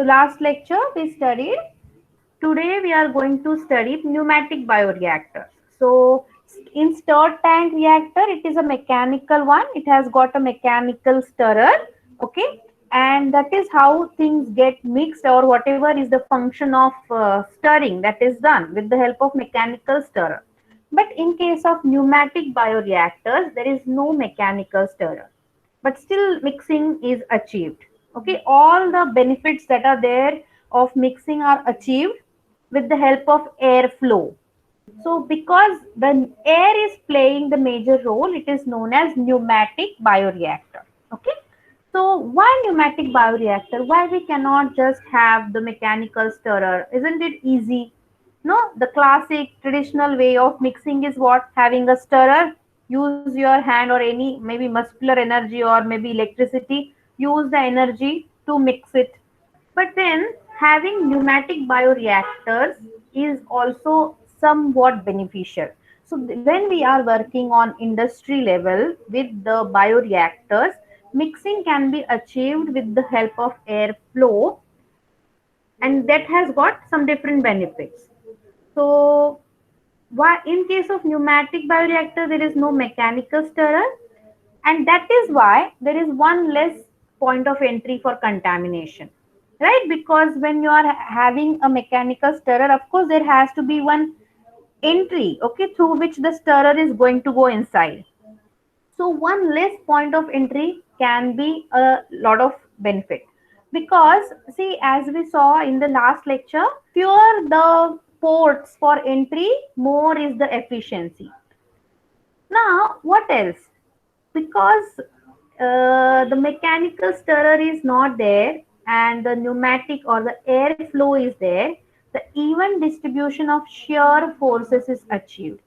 So last lecture we studied. Today we are going to study pneumatic bioreactors. So in stirred tank reactor, it is a mechanical one. It has got a mechanical stirrer. Okay. And that is how things get mixed, or whatever is the function of stirring that is done with the help of mechanical stirrer. But in case of pneumatic bioreactors, there is no mechanical stirrer, but still mixing is achieved. Okay, all the benefits that are there of mixing are achieved with the help of airflow. So because the air is playing the major role, it is known as pneumatic bioreactor. Okay. So why pneumatic bioreactor? Why we cannot just have the mechanical stirrer? Isn't it easy? No, the classic traditional way of mixing is what? Having a stirrer, use your hand or any maybe muscular energy or maybe electricity, use the energy to mix it. But then having pneumatic bioreactors is also somewhat beneficial. So when we are working on industry level with the bioreactors, mixing can be achieved with the help of airflow, and that has got some different benefits. So why in case of pneumatic bioreactor there is no mechanical stirrer, and that is why there is one less point of entry for contamination, right? Because when you are having a mechanical stirrer, of course there has to be one entry, okay, through which the stirrer is going to go inside. So one less point of entry can be a lot of benefit, because see, as we saw in the last lecture, fewer the ports for entry, more is the efficiency. Now what else? Because the mechanical stirrer is not there and the pneumatic or the airflow is there, the even distribution of shear forces is achieved.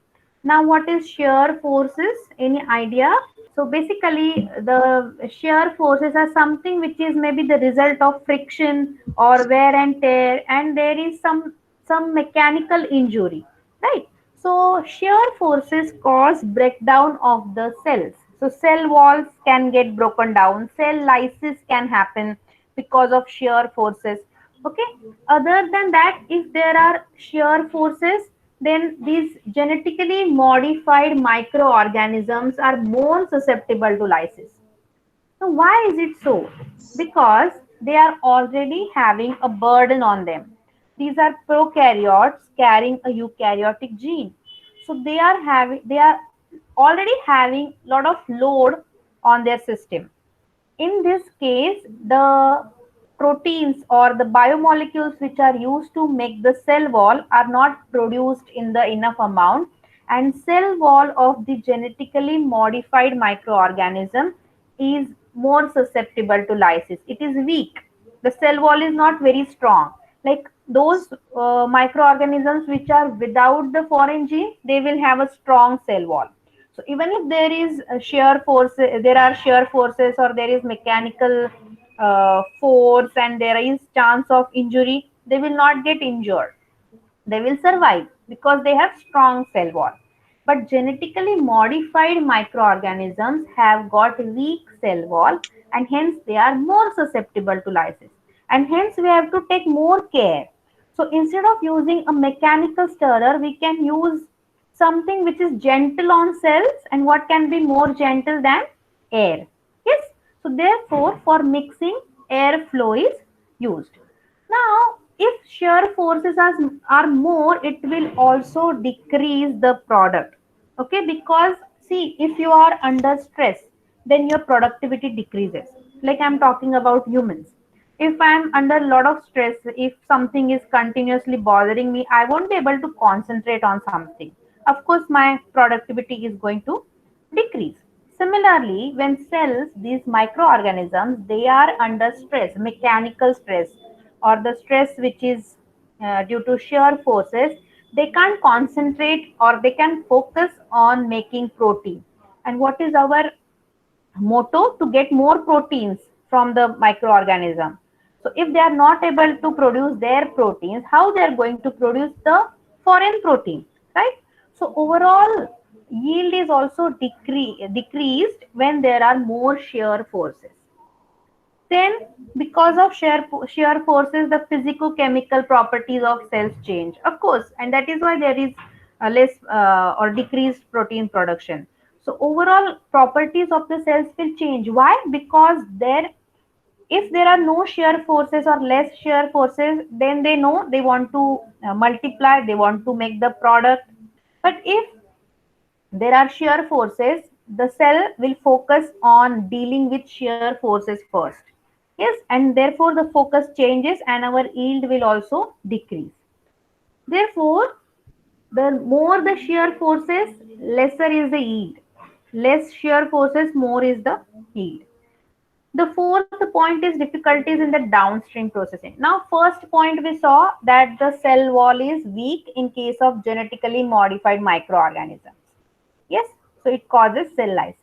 Now what is shear forces? Any idea? So basically the shear forces are something which is maybe the result of friction or wear and tear, and there is some mechanical injury, right? So shear forces cause breakdown of the cells. So cell walls can get broken down, cell lysis can happen because of shear forces. Okay. Other than that, if there are shear forces, then these genetically modified microorganisms are more susceptible to lysis. So why is it so? Because they are already having a burden on them. These are prokaryotes carrying a eukaryotic gene. So they are already having a lot of load on their system. In this case, the proteins or the biomolecules which are used to make the cell wall are not produced in the enough amount, and cell wall of the genetically modified microorganism is more susceptible to lysis. It is weak. The cell wall is not very strong. Like those microorganisms which are without the foreign gene, they will have a strong cell wall. So even if there is a shear force, there are shear forces or there is mechanical force and there is chance of injury, they will not get injured. They will survive because they have strong cell wall. But genetically modified microorganisms have got weak cell wall, and hence they are more susceptible to lysis. And hence we have to take more care. So instead of using a mechanical stirrer, we can use something which is gentle on cells, and what can be more gentle than air. Yes. So therefore, for mixing, airflow is used. Now, if shear forces are more, it will also decrease the product. Okay, because see, if you are under stress, then your productivity decreases. Like I'm talking about humans. If I'm under a lot of stress, if something is continuously bothering me, I won't be able to concentrate on something. Of course, my productivity is going to decrease. Similarly, when cells, these microorganisms, they are under stress, mechanical stress, or the stress which is due to shear forces, they can't concentrate or they can focus on making protein. And what is our motto? To get more proteins from the microorganism. So if they are not able to produce their proteins, how they are going to produce the foreign protein, right? So overall yield is also decreased when there are more shear forces. Then, because of shear forces, the physico-chemical properties of cells change. Of course, and that is why there is less or decreased protein production. So overall properties of the cells will change. Why? Because if there are no shear forces or less shear forces, then they know they want to multiply, they want to make the product. But if there are shear forces, the cell will focus on dealing with shear forces first. Yes, and therefore the focus changes and our yield will also decrease. Therefore, the more the shear forces, lesser is the yield. Less shear forces, more is the yield. The fourth point is difficulties in the downstream processing. Now, first point we saw that the cell wall is weak in case of genetically modified microorganisms. Yes, so it causes cell lysis.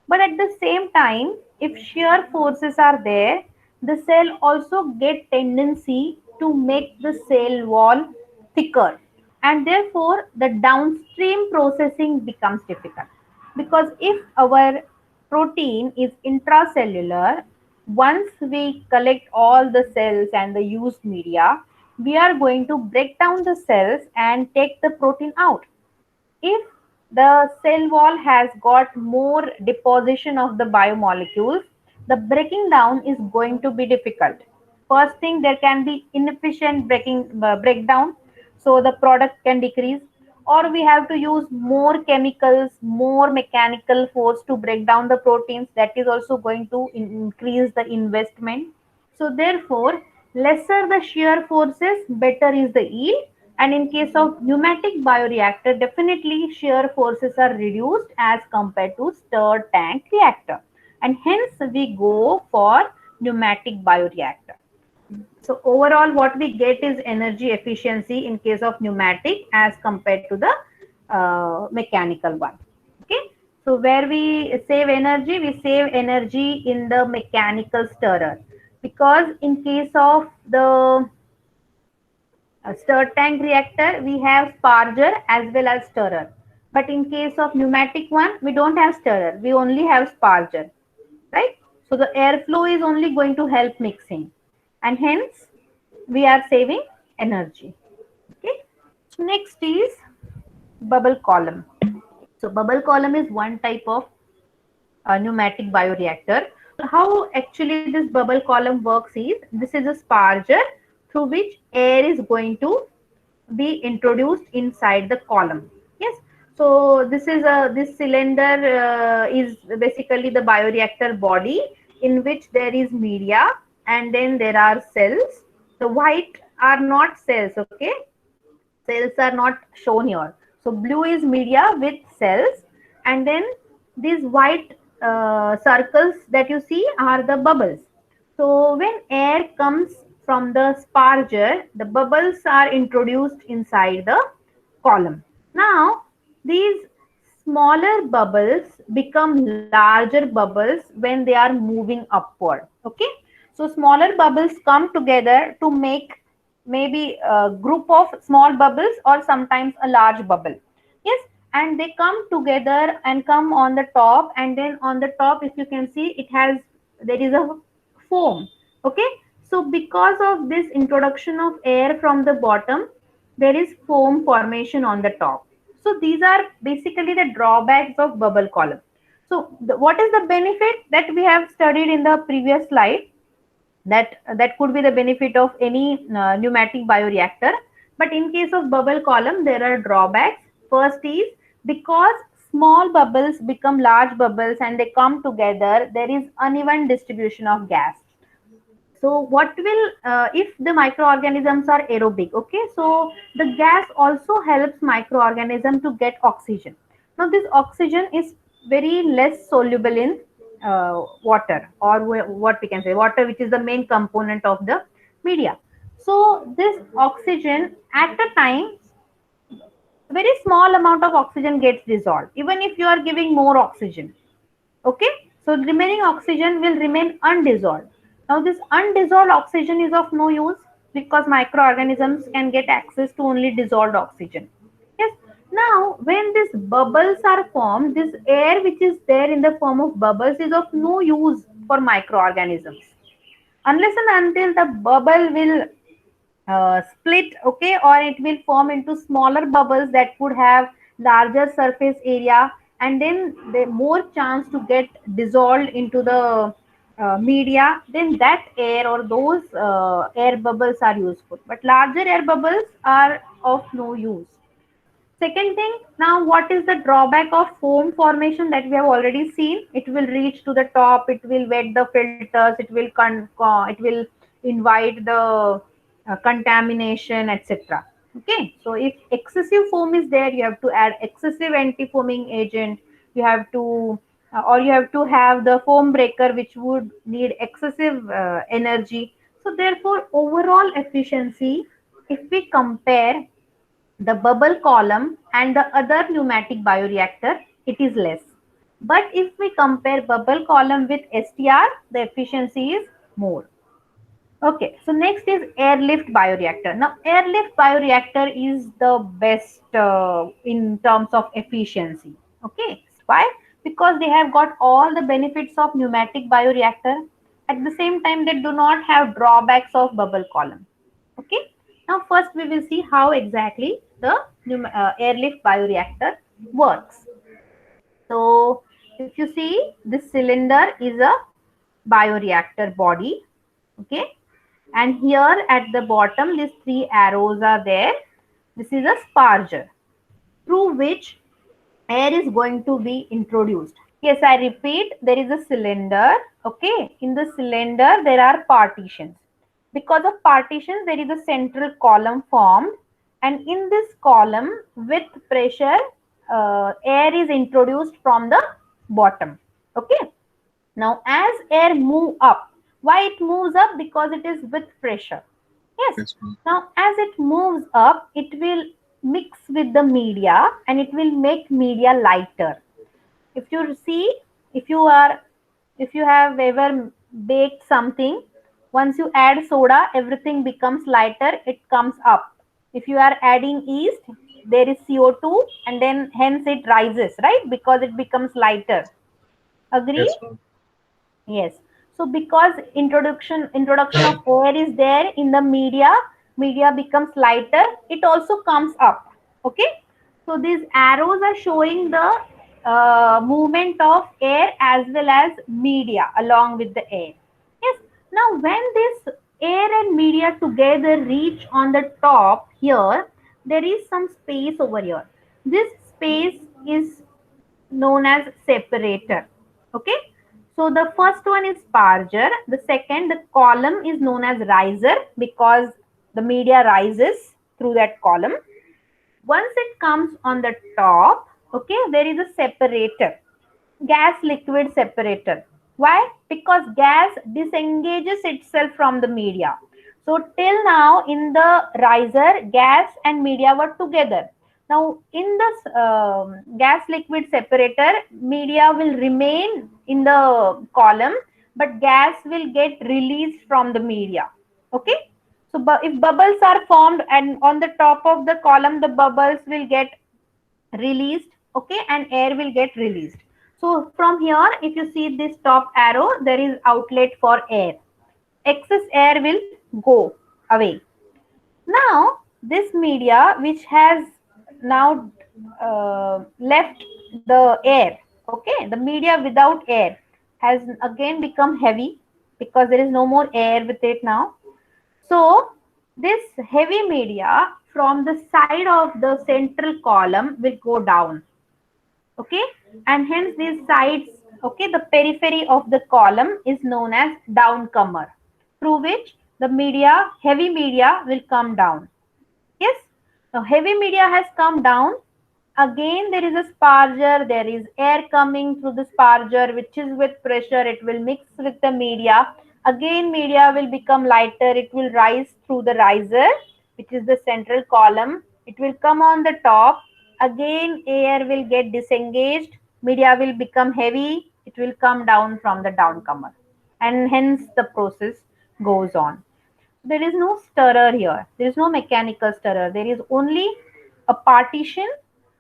But at the same time, if shear forces are there, the cell also get tendency to make the cell wall thicker, and therefore the downstream processing becomes difficult. Because if our protein is intracellular, once we collect all the cells and the used media, we are going to break down the cells and take the protein out. If the cell wall has got more deposition of the biomolecules, the breaking down is going to be difficult. First thing, there can be inefficient breakdown, so the product can decrease, or we have to use more chemicals, more mechanical force to break down the proteins. That is also going to increase the investment. So therefore, lesser the shear forces, better is the yield. And in case of pneumatic bioreactor, definitely shear forces are reduced as compared to stirred tank reactor. And hence we go for pneumatic bioreactor. So overall what we get is energy efficiency in case of pneumatic as compared to the mechanical one. Okay. So where we save energy in the mechanical stirrer, because in case of the stir tank reactor, we have sparger as well as stirrer. But in case of pneumatic one, we don't have stirrer. We only have sparger, right? So the airflow is only going to help mixing, and hence we are saving energy. Okay. Next is bubble column. So bubble column is one type of pneumatic bioreactor. How actually this bubble column works is, this is a sparger through which air is going to be introduced inside the column. Yes. So this cylinder is basically the bioreactor body in which there is media and then there are cells. The white are not cells. Okay, cells are not shown here. So blue is media with cells, and then these white circles that you see are the bubbles. So when air comes from the sparger, the bubbles are introduced inside the column. Now these smaller bubbles become larger bubbles when they are moving upward. Okay, so smaller bubbles come together to make maybe a group of small bubbles or sometimes a large bubble. Yes, and they come together and come on the top, and then on the top, if you can see, there is a foam. Okay, so because of this introduction of air from the bottom, there is foam formation on the top. So these are basically the drawbacks of bubble column. So what is the benefit that we have studied in the previous slide? That could be the benefit of any pneumatic bioreactor. But in case of bubble column, there are drawbacks. First is, because small bubbles become large bubbles and they come together, there is uneven distribution of gas. So what will if the microorganisms are aerobic? Okay, so the gas also helps microorganism to get oxygen. Now this oxygen is very less soluble in water, or what we can say water, which is the main component of the media. So this oxygen at a time, very small amount of oxygen gets dissolved even if you are giving more oxygen. Okay, so the remaining oxygen will remain undissolved. Now this undissolved oxygen is of no use because microorganisms can get access to only dissolved oxygen. Yes. Now when these bubbles are formed, this air which is there in the form of bubbles is of no use for microorganisms. unless and until the bubble will split, okay, or it will form into smaller bubbles that would have larger surface area, and then the more chance to get dissolved into the media, then that air or those air bubbles are useful, but larger air bubbles are of no use. Second thing, now what is the drawback of foam formation that we have already seen? It will reach to the top, it will wet the filters, it will invite the contamination, etc. Okay, so if excessive foam is there, you have to add excessive anti-foaming agent. You have to, or you have to have the foam breaker, which would need excessive energy. So therefore, overall efficiency, if we compare the bubble column and the other pneumatic bioreactor, it is less. But if we compare bubble column with STR, the efficiency is more. Okay, so next is airlift bioreactor. Now, airlift bioreactor is the best in terms of efficiency. Okay, why? Because they have got all the benefits of pneumatic bioreactor. At the same time, they do not have drawbacks of bubble column. Okay, now first we will see how exactly the airlift bioreactor works. So, if you see, this cylinder is a bioreactor body. Okay, and here at the bottom these three arrows are there. This is a sparger through which air is going to be introduced. Yes, I repeat, there is a cylinder. Okay, in the cylinder there are partitions. Because of partitions there is a central column formed, and in this column with pressure air is introduced from the bottom. Okay, now as air move up, why it moves up? Because it is with pressure. Yes. Yes, ma'am. Now as it moves up, it will mix with the media and it will make media lighter. If you see, if you are, if you have ever baked something, once you add soda, everything becomes lighter, it comes up. If you are adding yeast, there is CO2 and then hence it rises, right? Because it becomes lighter. Agree? Yes, ma'am. Yes. So because introduction of air is there in the media, media becomes lighter. It also comes up. Okay. So these arrows are showing the movement of air as well as media along with the air. Yes. Now when this air and media together reach on the top here, there is some space over here. This space is known as separator. Okay, so the first one is sparger, the second, the column is known as riser because the media rises through that column. Once it comes on the top, okay, there is a separator, gas liquid separator. Why? Because gas disengages itself from the media. So till now in the riser, gas and media were together. Now in this gas liquid separator, media will remain in the column, but gas will get released from the media. Okay. So if bubbles are formed and on the top of the column, the bubbles will get released, okay, and air will get released. So from here, if you see this top arrow, there is outlet for air. Excess air will go away. Now this media which has now left the air, okay, the media without air has again become heavy because there is no more air with it now. So this heavy media from the side of the central column will go down. Okay, and hence these sides, okay, the periphery of the column is known as downcomer, through which the media, heavy media, will come down. Yes, now heavy media has come down. Again there is a sparger, there is air coming through the sparger which is with pressure, it will mix with the media. Again media will become lighter, it will rise through the riser which is the central column, it will come on the top. Again air will get disengaged, media will become heavy, it will come down from the downcomer, and hence the process goes on. There is no stirrer here, there is no mechanical stirrer, there is only a partition,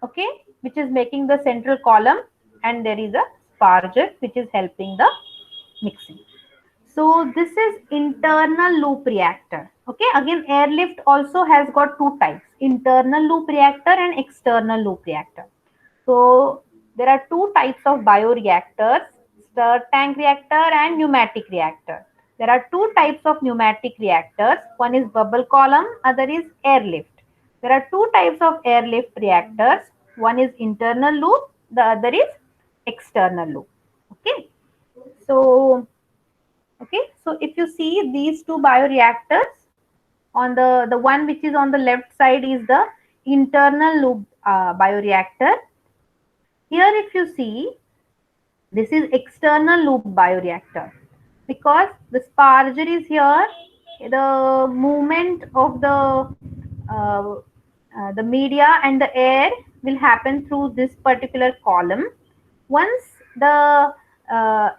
okay, which is making the central column, and there is a sparger which is helping the mixing. So this is internal loop reactor. Okay, again airlift also has got two types, internal loop reactor and external loop reactor. So there are two types of bioreactors, stirred tank reactor and pneumatic reactor. There are two types of pneumatic reactors. One is bubble column, other is airlift. There are two types of airlift reactors. One is internal loop, the other is external loop. Okay. So okay, so if you see these two bioreactors, on the one which is on the left side is the internal loop bioreactor. Here if you see, this is external loop bioreactor, because the sparger is here. The movement of the media and the air will happen through this particular column. Once the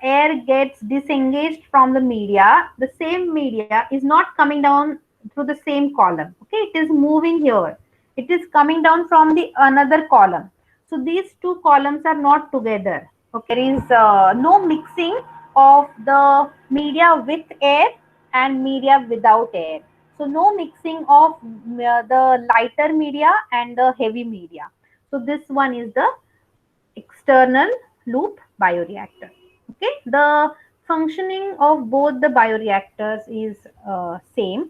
air gets disengaged from the media, the same media is not coming down through the same column. Okay, it is moving here. It is coming down from the another column. So these two columns are not together. Okay, there is no mixing of the media with air and media without air. So no mixing of the lighter media and the heavy media. So this one is the external loop bioreactor. Okay, the functioning of both the bioreactors is same.